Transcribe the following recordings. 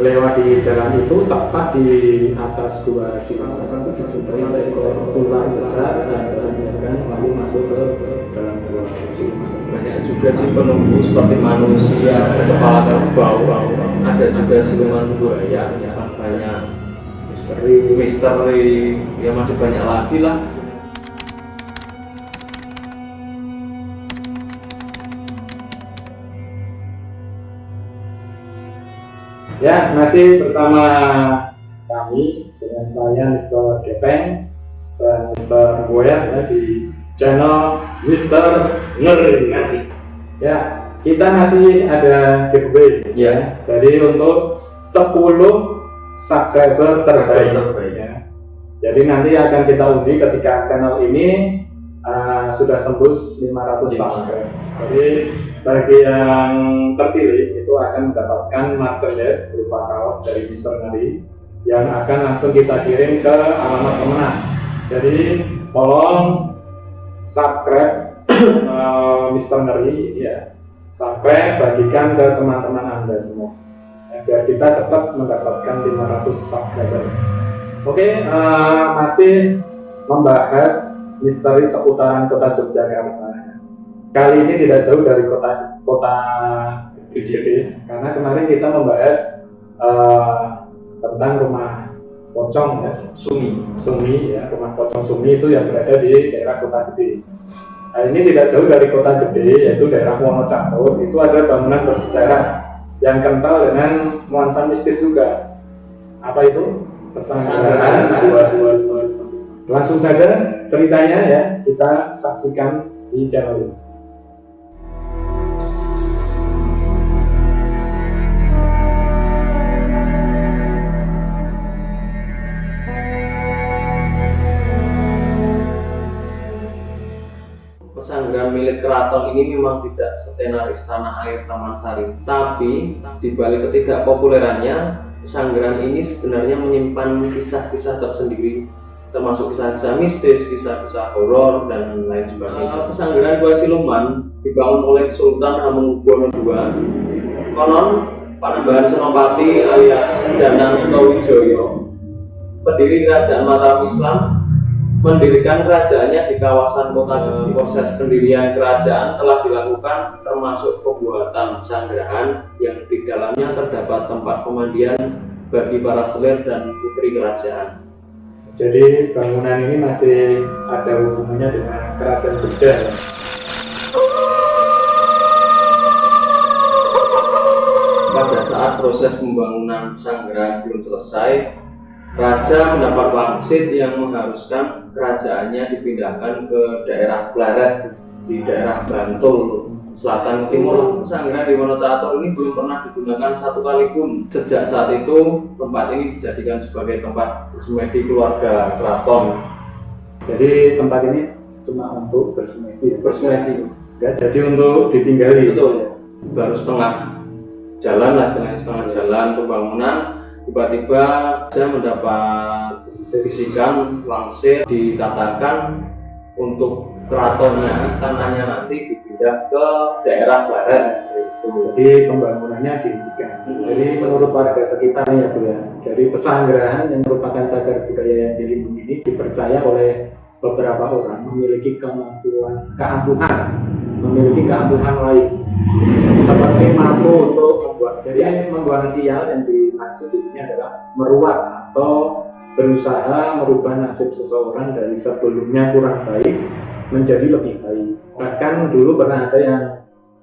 lewat di jalan itu tepat di atas Gua Siluman dijumpai seekor ular besar dan terbiarkan lalu masuk ke dalam Gua Siluman. Banyak juga sih penunggu seperti manusia, kepala kerbau, ada juga siluman buaya, ya banyak misteri, ya masih banyak lagi lah. Ya, masih bersama kami dengan saya Mr. Gepeng dan Mr. Boyan ya, di channel Mr. Ngeri. Ya, kita masih ada giveaway ya. Jadi untuk 10 subscriber terbaik ya. Jadi nanti akan kita undi ketika channel ini sudah tembus 500 subscriber. Jadi bagi yang terpilih itu akan mendapatkan merchandise berupa kaos dari Mr. Ngeri yang akan langsung kita kirim ke alamat pemenang. Jadi tolong subscribe Mr. Ngeri ya, subscribe, bagikan ke teman-teman Anda semua ya, biar kita cepat mendapatkan 500 subscriber. Oke, masih membahas misteri seputaran kota Yogyakarta. Kali ini tidak jauh dari kota gede, karena kemarin kita membahas tentang rumah pocong ya, Sumi ya, rumah pocong Sumi itu yang berada di daerah kota gede. Nah, ini tidak jauh dari kota gede, yaitu daerah Wonocatur. Itu ada bangunan bersejarah yang kental dengan nuansa mistis juga. Apa itu? Pesanggrahan. Langsung saja ceritanya ya, kita saksikan di channel ini. Pesanggrahan milik keraton ini memang tidak setenar Istana Air Taman Sari, tapi di balik ketidakpopulerannya, pesanggrahan ini sebenarnya menyimpan kisah-kisah tersendiri, termasuk kisah-kisah mistis, kisah-kisah horor, dan lain sebagainya. Pesanggrahan Gua Siluman dibangun oleh Sultan Hamengkubuwono II. Konon Panembahan Senopati alias Danang Sukawijoyo, pendiri kerajaan Mataram Islam, mendirikan kerajaannya di kawasan kota gede. Proses pendirian kerajaan telah dilakukan termasuk pembuatan pesanggrahan yang di dalamnya terdapat tempat pemandian bagi para selir dan putri kerajaan. Jadi bangunan ini masih ada hubungannya dengan kerajaan Jogja. Pada saat proses pembangunan pesanggrahan belum selesai, Raja mendapat wangsit yang mengharuskan kerajaannya dipindahkan ke daerah Pleret di daerah Bantul, selatan timur. Pesanggrahan di Wonocatur ini belum pernah digunakan satu kali pun. Sejak saat itu, tempat ini dijadikan sebagai tempat bersemedi keluarga keraton. Jadi tempat ini cuma untuk bersemedi. Ya, jadi untuk ditinggali. Betul. Baru setengah jalan lah, setengah jalan pembangunan. Tiba-tiba saya mendapat bisikan wangsit dikatakan untuk keratonnya, istananya nanti dipindah ke daerah barat seperti itu. Jadi pembangunannya dihentikan. Jadi menurut warga sekitar ya Bu ya, jadi pesanggrahan yang merupakan cagar budaya yang dilindungi ini dipercaya oleh beberapa orang memiliki keampuhan lain, seperti mampu untuk membuang sial. Yang dimaksud di sini adalah meruat atau berusaha merubah nasib seseorang dari sebelumnya kurang baik menjadi lebih baik. Bahkan dulu pernah ada yang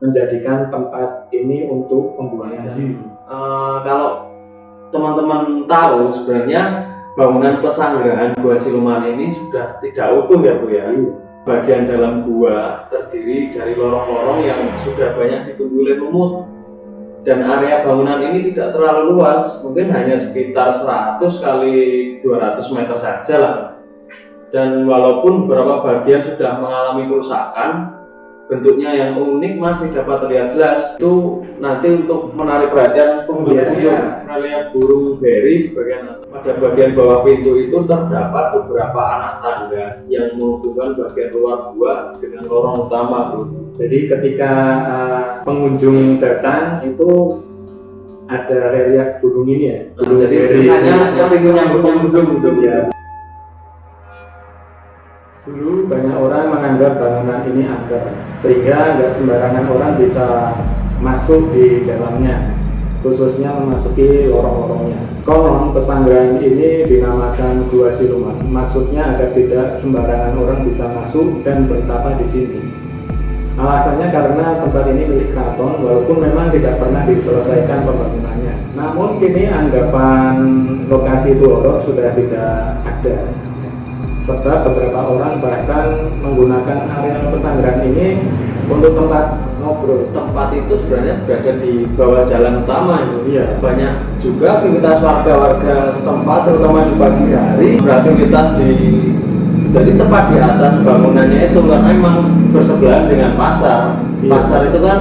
menjadikan tempat ini untuk pembuangan jin. Kalau teman-teman tahu, sebenarnya bangunan pesanggrahan Gua Siluman ini sudah tidak utuh ya Bu ya. Bagian dalam gua terdiri dari lorong-lorong yang sudah banyak ditumbuhi oleh lumut. Dan area bangunan ini tidak terlalu luas, mungkin hanya sekitar 100 kali 200 meter saja lah. Dan walaupun beberapa bagian sudah mengalami kerusakan, bentuknya yang unik masih dapat terlihat jelas. Itu nanti untuk menarik perhatian pengunjung. Kita lihat burung beri di bagian atas. Pada bagian bawah pintu itu terdapat beberapa anak tangga yang menghubungkan bagian luar gua dengan lorong utama, Bu. Jadi ketika pengunjung datang itu ada relief gunung ini ya. Nah, jadi biasanya seperti itu nyambung Ya. Dulu banyak orang menganggap bangunan ini angker, sehingga nggak sembarangan orang bisa masuk di dalamnya, khususnya memasuki lorong-lorongnya. Konon pesanggrahan ini dinamakan Gua Siluman, maksudnya agar tidak sembarangan orang bisa masuk dan bertapa di sini. Alasannya karena tempat ini milik keraton, walaupun memang tidak pernah diselesaikan pembangunannya. Namun kini anggapan lokasi itu horor sudah tidak ada. Sebab beberapa orang bahkan menggunakan area pesanggrahan ini untuk tempat ngobrol. Tempat itu sebenarnya berada di bawah jalan utama itu. Iya. Banyak juga aktivitas warga-warga setempat, terutama di pagi hari, beraktivitas jadi tepat di atas bangunannya itu, karena memang bersebelahan dengan pasar. Iya. Pasar itu kan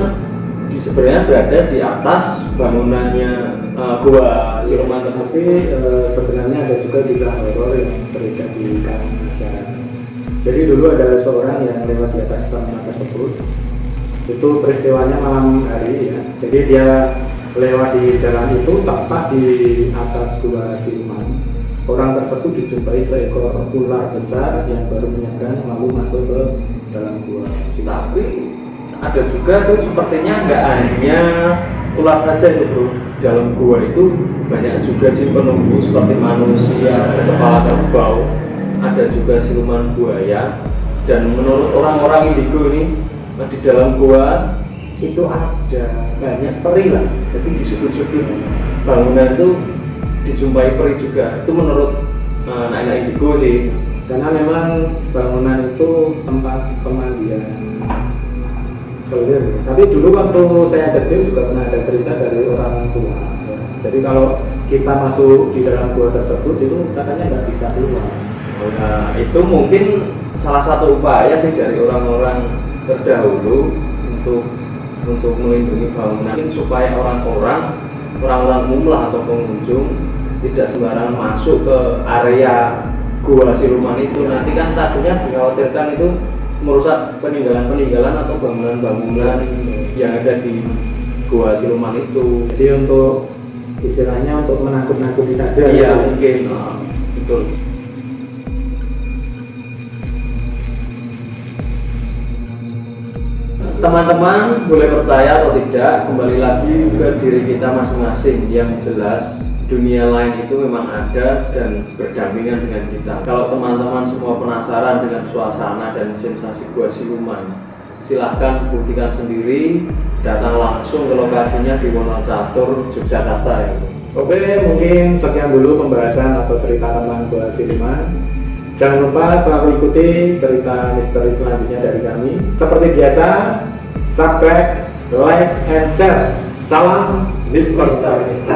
sebenarnya berada di atas bangunannya Gua Siluman tersebut. Tapi sebenarnya ada juga kisah horor yang beredar di kalangan masyarakat. Jadi dulu ada seorang yang lewat di atas bangunan tersebut. Itu peristiwanya malam hari ya. Jadi dia lewat di jalan itu tepat di atas Gua Siluman. Orang tersebut dijumpai seekor ular besar yang baru menyeberang lalu masuk ke dalam gua. Tapi ada juga tuh sepertinya nggak hanya ular saja itu bro. Dalam gua itu banyak juga jin penunggu seperti manusia, kepala kerbau, ada juga siluman buaya. Dan menurut orang-orang indigo ini di dalam gua itu ada banyak peri lah. Jadi di sudut-sudut bangunan itu dijumpai peri juga. Itu menurut anak-anak indigo sih. Karena memang bangunan itu tempat pemandian selir. Tapi dulu waktu saya kecil juga pernah ada cerita dari orang tua ya. Jadi kalau kita masuk di dalam gua tersebut itu katanya nggak bisa keluar. Nah, itu mungkin salah satu upaya sih dari orang-orang terdahulu untuk melindungi bangunan, supaya orang-orang umum lah atau pengunjung tidak sembarangan masuk ke area Gua Siluman itu. Nanti kan takutnya dikhawatirkan itu merusak peninggalan-peninggalan atau bangunan-bangunan yang ada di Gua Siluman itu. Jadi untuk istilahnya untuk menakut-nakuti saja. Iya gitu. mungkin, betul. Teman-teman boleh percaya atau tidak, kembali lagi ke diri kita masing-masing. Yang jelas dunia lain itu memang ada dan berdampingan dengan kita. Kalau teman-teman semua penasaran dengan suasana dan sensasi Gua Siluman, silahkan buktikan sendiri, datang langsung ke lokasinya di Wonocatur, Yogyakarta ya. Oke, mungkin sekian dulu pembahasan atau cerita tentang Gua Siluman. Jangan lupa selalu ikuti cerita misteri selanjutnya dari kami. Seperti biasa, subscribe, like, and share. Salam misteri.